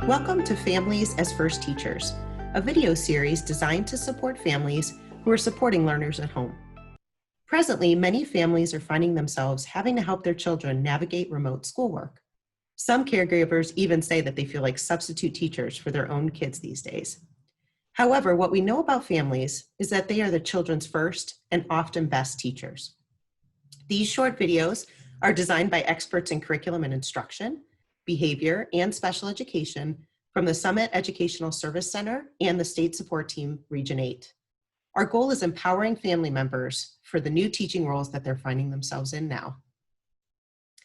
Welcome to Families as First Teachers, a video series designed to support families who are supporting learners at home. Presently, many families are finding themselves having to help their children navigate remote schoolwork. Some caregivers even say that they feel like substitute teachers for their own kids these days. However, what we know about families is that they are the children's first and often best teachers. These short videos are designed by experts in curriculum and instruction, behavior, and special education from the Summit Educational Service Center and the State Support Team Region 8. Our goal is empowering family members for the new teaching roles that they're finding themselves in now.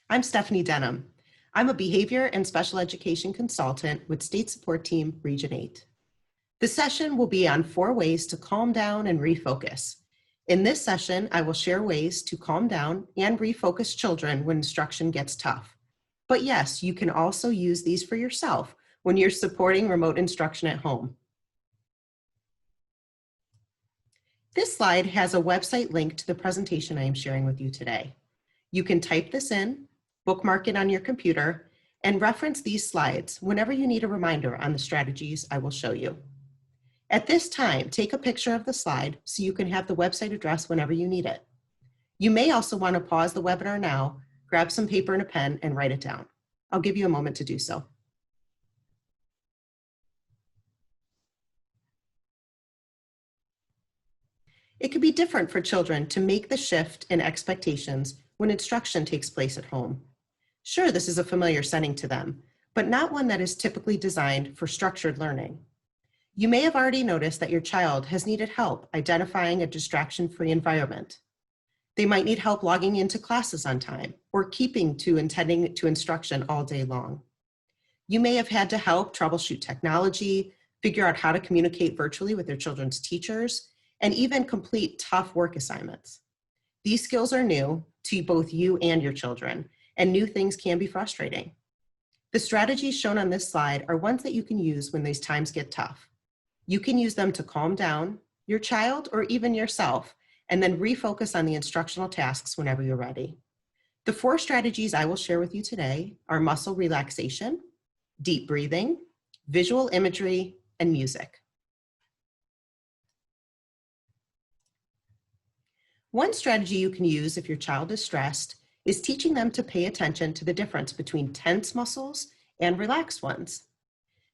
I'm Stephanie Denham. I'm a behavior and special education consultant with State Support Team Region 8. The session will be on 4 ways to calm down and refocus. In this session, I will share ways to calm down and refocus children when instruction gets tough. But yes, you can also use these for yourself when you're supporting remote instruction at home. This slide has a website link to the presentation I am sharing with you today. You can type this in, bookmark it on your computer, and reference these slides whenever you need a reminder on the strategies I will show you. At this time, take a picture of the slide so you can have the website address whenever you need it. You may also want to pause the webinar now, grab some paper and a pen, and write it down. I'll give you a moment to do so. It could be different for children to make the shift in expectations when instruction takes place at home. Sure, this is a familiar setting to them, but not one that is typically designed for structured learning. You may have already noticed that your child has needed help identifying a distraction-free environment. They might need help logging into classes on time or keeping to attending to instruction all day long. You may have had to help troubleshoot technology, figure out how to communicate virtually with their children's teachers, and even complete tough work assignments. These skills are new to both you and your children, and new things can be frustrating. The strategies shown on this slide are ones that you can use when these times get tough. You can use them to calm down your child or even yourself, and then refocus on the instructional tasks whenever you're ready. The 4 strategies I will share with you today are muscle relaxation, deep breathing, visual imagery, and music. One strategy you can use if your child is stressed is teaching them to pay attention to the difference between tense muscles and relaxed ones.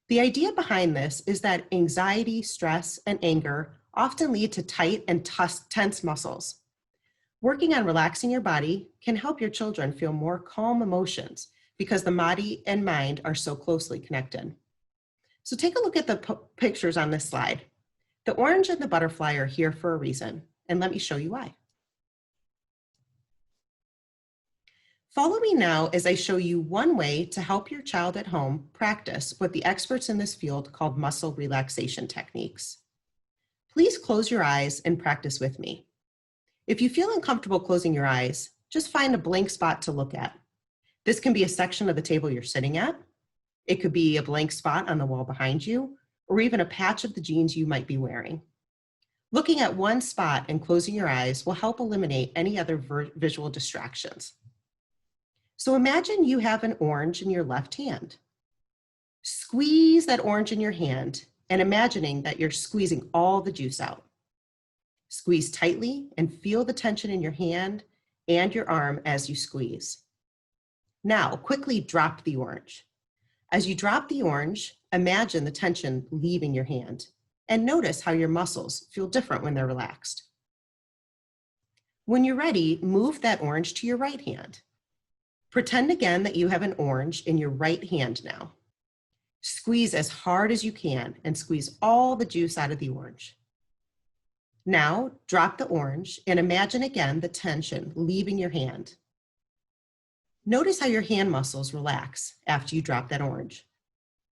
The idea behind this is that anxiety, stress, and anger often lead to tight and tense muscles. Working on relaxing your body can help your children feel more calm emotions because the body and mind are so closely connected. So take a look at the pictures on this slide. The orange and the butterfly are here for a reason, and let me show you why. Follow me now as I show you one way to help your child at home practice what the experts in this field called muscle relaxation techniques. Please close your eyes and practice with me. If you feel uncomfortable closing your eyes, just find a blank spot to look at. This can be a section of the table you're sitting at. It could be a blank spot on the wall behind you, or even a patch of the jeans you might be wearing. Looking at one spot and closing your eyes will help eliminate any other visual distractions. So imagine you have an orange in your left hand. Squeeze that orange in your hand and imagining that you're squeezing all the juice out. Squeeze tightly and feel the tension in your hand and your arm as you squeeze. Now, quickly drop the orange. As you drop the orange, imagine the tension leaving your hand and notice how your muscles feel different when they're relaxed. When you're ready, move that orange to your right hand. Pretend again that you have an orange in your right hand now. Squeeze as hard as you can and squeeze all the juice out of the orange. Now, drop the orange and imagine again the tension leaving your hand. Notice how your hand muscles relax after you drop that orange.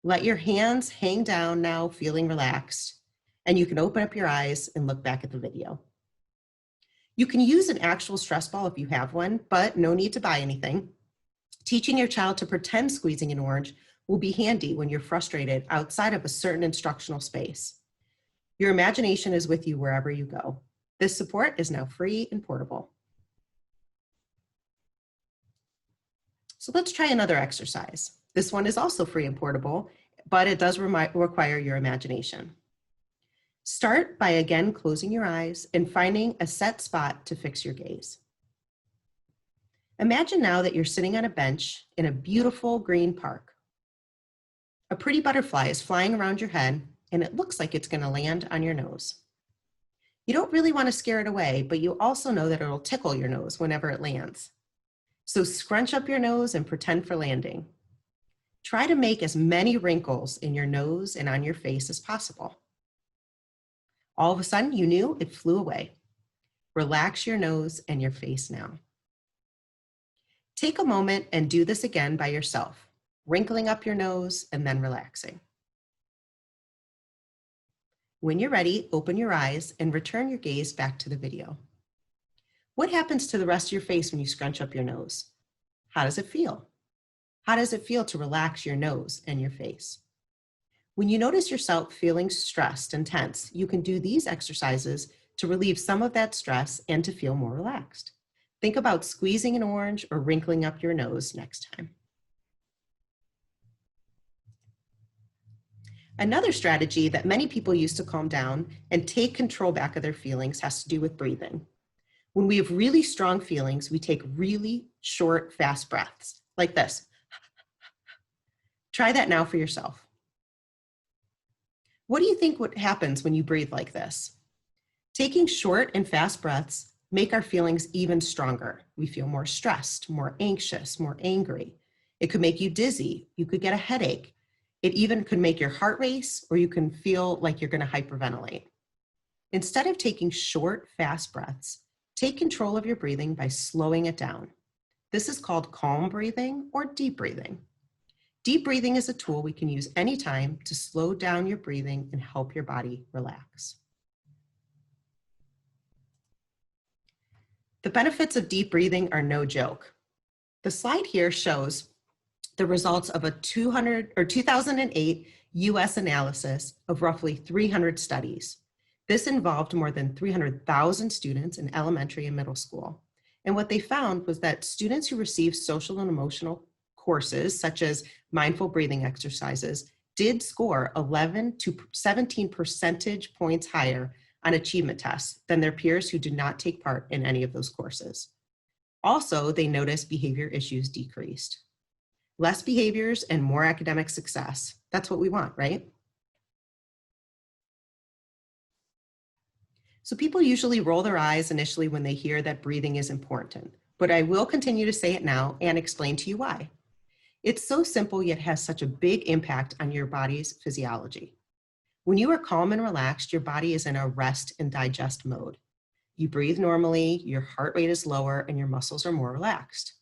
Let your hands hang down now, feeling relaxed, and you can open up your eyes and look back at the video. You can use an actual stress ball if you have one, but no need to buy anything. Teaching your child to pretend squeezing an orange will be handy when you're frustrated outside of a certain instructional space. Your imagination is with you wherever you go. This support is now free and portable. So let's try another exercise. This one is also free and portable, but it does require your imagination. Start by again closing your eyes and finding a set spot to fix your gaze. Imagine now that you're sitting on a bench in a beautiful green park. A pretty butterfly is flying around your head, and it looks like it's going to land on your nose. You don't really want to scare it away, but you also know that it'll tickle your nose whenever it lands. So scrunch up your nose and pretend for landing. Try to make as many wrinkles in your nose and on your face as possible. All of a sudden, you knew it flew away. Relax your nose and your face now. Take a moment and do this again by yourself, wrinkling up your nose and then relaxing. When you're ready, open your eyes and return your gaze back to the video. What happens to the rest of your face when you scrunch up your nose? How does it feel? How does it feel to relax your nose and your face? When you notice yourself feeling stressed and tense, you can do these exercises to relieve some of that stress and to feel more relaxed. Think about squeezing an orange or wrinkling up your nose next time. Another strategy that many people use to calm down and take control back of their feelings has to do with breathing. When we have really strong feelings, we take really short, fast breaths, like this. Try that now for yourself. What do you think what happens when you breathe like this? Taking short and fast breaths make our feelings even stronger. We feel more stressed, more anxious, more angry. It could make you dizzy. You could get a headache. It even could make your heart race, or you can feel like you're going to hyperventilate. Instead of taking short, fast breaths, take control of your breathing by slowing it down. This is called calm breathing or deep breathing. Deep breathing is a tool we can use anytime to slow down your breathing and help your body relax. The benefits of deep breathing are no joke. The slide here shows the results of a 2008 US analysis of roughly 300 studies. This involved more than 300,000 students in elementary and middle school. And what they found was that students who received social and emotional courses, such as mindful breathing exercises, did score 11 to 17 percentage points higher on achievement tests than their peers who did not take part in any of those courses. Also, they noticed behavior issues decreased. Less behaviors and more academic success. That's what we want, right? So people usually roll their eyes initially when they hear that breathing is important, but I will continue to say it now and explain to you why. It's so simple yet has such a big impact on your body's physiology. When you are calm and relaxed, your body is in a rest and digest mode. You breathe normally, your heart rate is lower, and your muscles are more relaxed.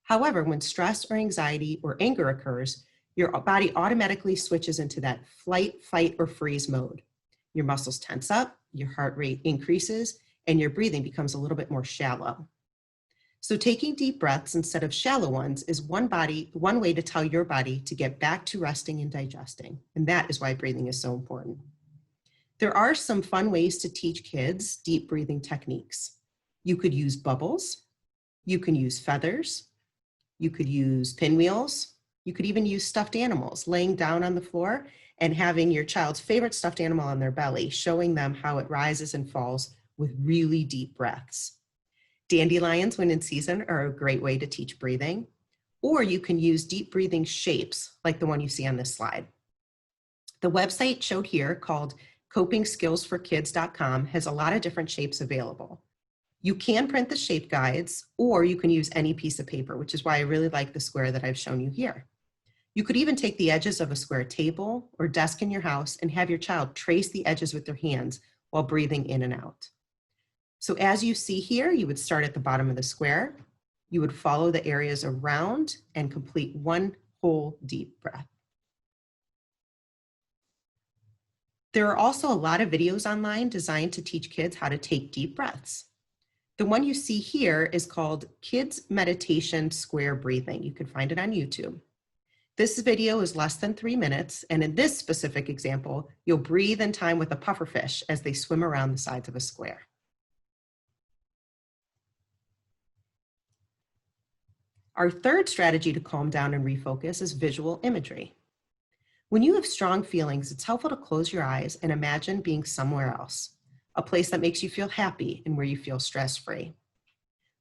However, when stress or anxiety or anger occurs, your body automatically switches into that flight, fight, or freeze mode. Your muscles tense up, your heart rate increases, and your breathing becomes a little bit more shallow. So taking deep breaths instead of shallow ones is one way to tell your body to get back to resting and digesting. And that is why breathing is so important. There are some fun ways to teach kids deep breathing techniques. You could use bubbles. You can use feathers. You could use pinwheels. You could even use stuffed animals, laying down on the floor and having your child's favorite stuffed animal on their belly, showing them how it rises and falls with really deep breaths. Dandelions, when in season, are a great way to teach breathing. Or you can use deep breathing shapes like the one you see on this slide. The website showed here, called copingskillsforkids.com, has a lot of different shapes available. You can print the shape guides, or you can use any piece of paper, which is why I really like the square that I've shown you here. You could even take the edges of a square table or desk in your house and have your child trace the edges with their hands while breathing in and out. So as you see here, you would start at the bottom of the square. You would follow the areas around and complete one whole deep breath. There are also a lot of videos online designed to teach kids how to take deep breaths. The one you see here is called Kids Meditation Square Breathing. You can find it on YouTube. This video is less than 3 minutes, and in this specific example, you'll breathe in time with a pufferfish as they swim around the sides of a square. Our third strategy to calm down and refocus is visual imagery. When you have strong feelings, it's helpful to close your eyes and imagine being somewhere else, a place that makes you feel happy and where you feel stress-free.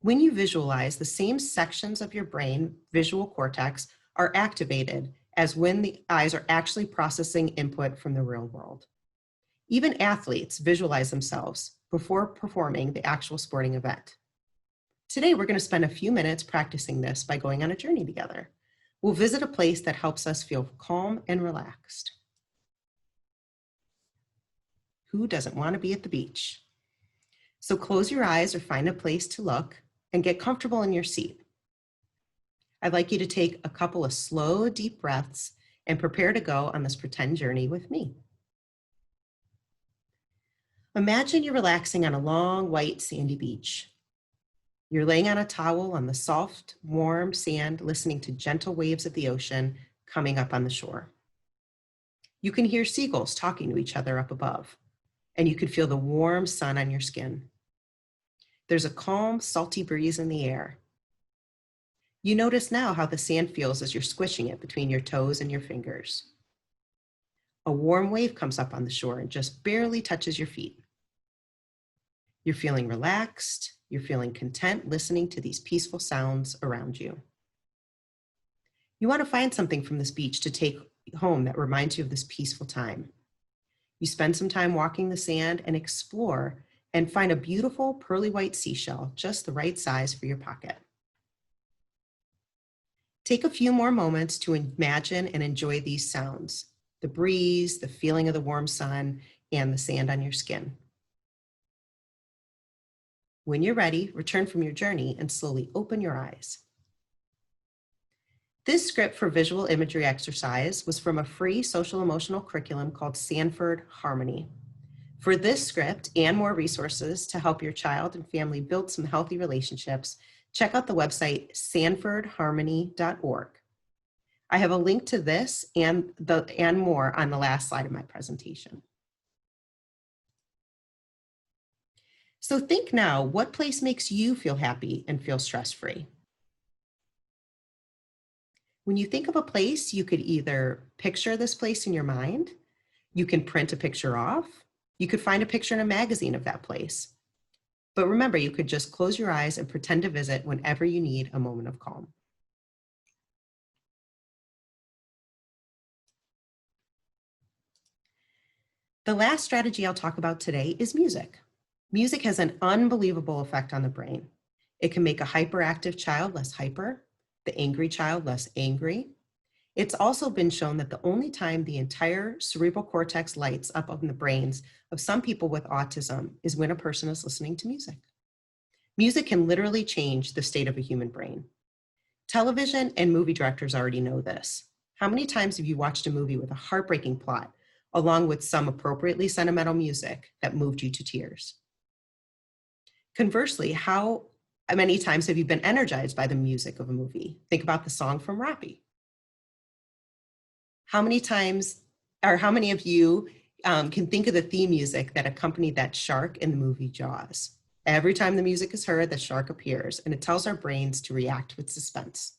When you visualize, the same sections of your brain, visual cortex, are activated as when the eyes are actually processing input from the real world. Even athletes visualize themselves before performing the actual sporting event. Today, we're going to spend a few minutes practicing this by going on a journey together. We'll visit a place that helps us feel calm and relaxed. Who doesn't want to be at the beach? So close your eyes or find a place to look and get comfortable in your seat. I'd like you to take a couple of slow, deep breaths and prepare to go on this pretend journey with me. Imagine you're relaxing on a long, white, sandy beach. You're laying on a towel on the soft, warm sand, listening to gentle waves of the ocean coming up on the shore. You can hear seagulls talking to each other up above, and you can feel the warm sun on your skin. There's a calm, salty breeze in the air. You notice now how the sand feels as you're squishing it between your toes and your fingers. A warm wave comes up on the shore and just barely touches your feet. You're feeling relaxed. You're feeling content listening to these peaceful sounds around you. You want to find something from this beach to take home that reminds you of this peaceful time. You spend some time walking the sand and explore and find a beautiful pearly white seashell, just the right size for your pocket. Take a few more moments to imagine and enjoy these sounds, the breeze, the feeling of the warm sun, and the sand on your skin. When you're ready, return from your journey and slowly open your eyes. This script for visual imagery exercise was from a free social emotional curriculum called Sanford Harmony. For this script and more resources to help your child and family build some healthy relationships, check out the website sanfordharmony.org. I have a link to this and more on the last slide of my presentation. So think now, what place makes you feel happy and feel stress-free? When you think of a place, you could either picture this place in your mind, you can print a picture off, you could find a picture in a magazine of that place. But remember, you could just close your eyes and pretend to visit whenever you need a moment of calm. The last strategy I'll talk about today is music. Music has an unbelievable effect on the brain. It can make a hyperactive child less hyper, the angry child less angry. It's also been shown that the only time the entire cerebral cortex lights up in the brains of some people with autism is when a person is listening to music. Music can literally change the state of a human brain. Television and movie directors already know this. How many times have you watched a movie with a heartbreaking plot, along with some appropriately sentimental music that moved you to tears? Conversely, how many times have you been energized by the music of a movie? Think about the song from Rocky. How many times, or how many of you can think of the theme music that accompanied that shark in the movie Jaws? Every time the music is heard, the shark appears, and it tells our brains to react with suspense.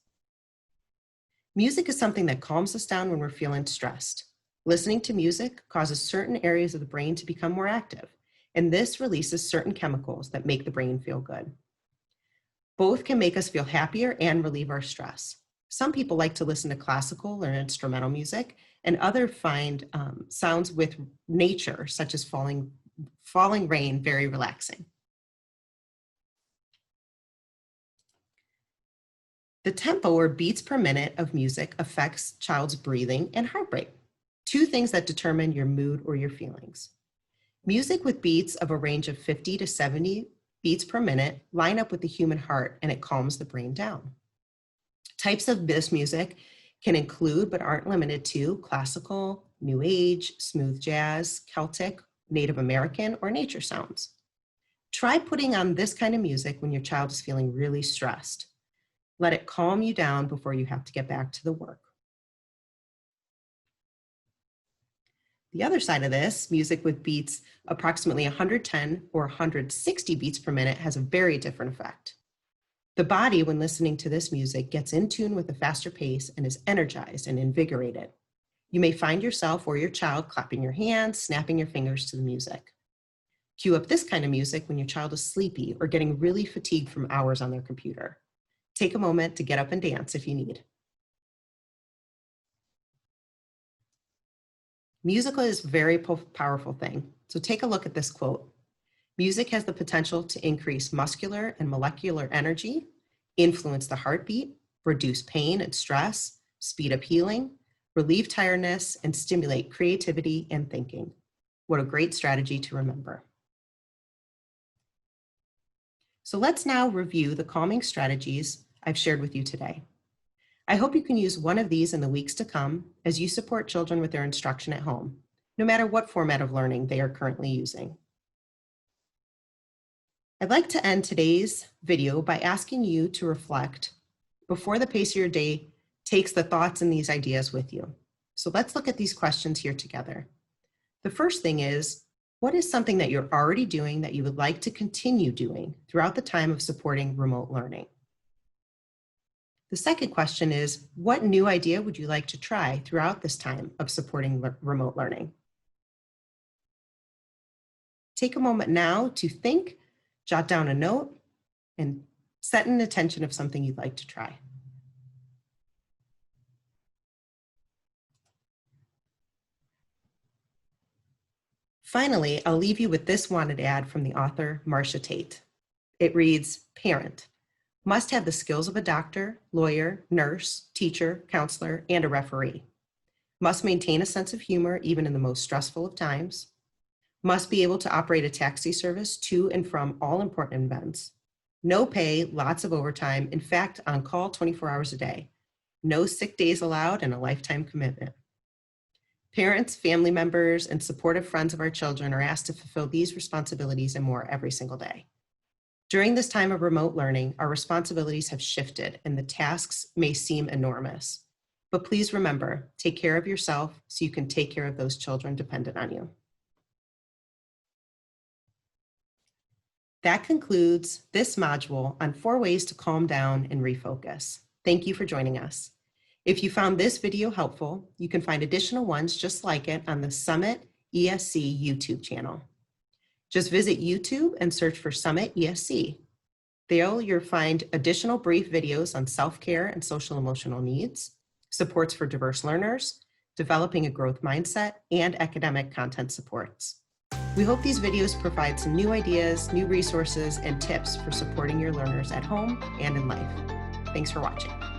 Music is something that calms us down when we're feeling stressed. Listening to music causes certain areas of the brain to become more active, and this releases certain chemicals that make the brain feel good. Both can make us feel happier and relieve our stress. Some people like to listen to classical or instrumental music, and others find sounds with nature, such as falling rain, very relaxing. The tempo or beats per minute of music affects child's breathing and heart rate, two things that determine your mood or your feelings. Music with beats of a range of 50 to 70 beats per minute line up with the human heart, and it calms the brain down. Types of this music can include, but aren't limited to, classical, new age, smooth jazz, Celtic, Native American, or nature sounds. Try putting on this kind of music when your child is feeling really stressed. Let it calm you down before you have to get back to the work. The other side of this, music with beats approximately 110 or 160 beats per minute, has a very different effect. The body, when listening to this music, gets in tune with a faster pace and is energized and invigorated. You may find yourself or your child clapping your hands, snapping your fingers to the music. Cue up this kind of music when your child is sleepy or getting really fatigued from hours on their computer. Take a moment to get up and dance if you need. Music is a very powerful thing, so take a look at this quote. Music has the potential to increase muscular and molecular energy, influence the heartbeat, reduce pain and stress, speed up healing, relieve tiredness, and stimulate creativity and thinking. What a great strategy to remember. So let's now review the calming strategies I've shared with you today. I hope you can use one of these in the weeks to come as you support children with their instruction at home, no matter what format of learning they are currently using. I'd like to end today's video by asking you to reflect before the pace of your day takes the thoughts and these ideas with you. So let's look at these questions here together. The first thing is, what is something that you're already doing that you would like to continue doing throughout the time of supporting remote learning? The second question is, what new idea would you like to try throughout this time of supporting remote learning? Take a moment now to think, jot down a note, and set an intention of something you'd like to try. Finally, I'll leave you with this wanted ad from the author, Marcia Tate. It reads, parent, must have the skills of a doctor, lawyer, nurse, teacher, counselor, and a referee. Must maintain a sense of humor even in the most stressful of times. Must be able to operate a taxi service to and from all important events. No pay, lots of overtime, in fact, on call 24 hours a day. No sick days allowed, and a lifetime commitment. Parents, family members, and supportive friends of our children are asked to fulfill these responsibilities and more every single day. During this time of remote learning, our responsibilities have shifted and the tasks may seem enormous. But please remember, take care of yourself so you can take care of those children dependent on you. That concludes this module on 4 ways to calm down and refocus. Thank you for joining us. If you found this video helpful, you can find additional ones just like it on the Summit ESC YouTube channel. Just visit YouTube and search for Summit ESC. There you'll find additional brief videos on self-care and social emotional needs, supports for diverse learners, developing a growth mindset, and academic content supports. We hope these videos provide some new ideas, new resources, and tips for supporting your learners at home and in life. Thanks for watching.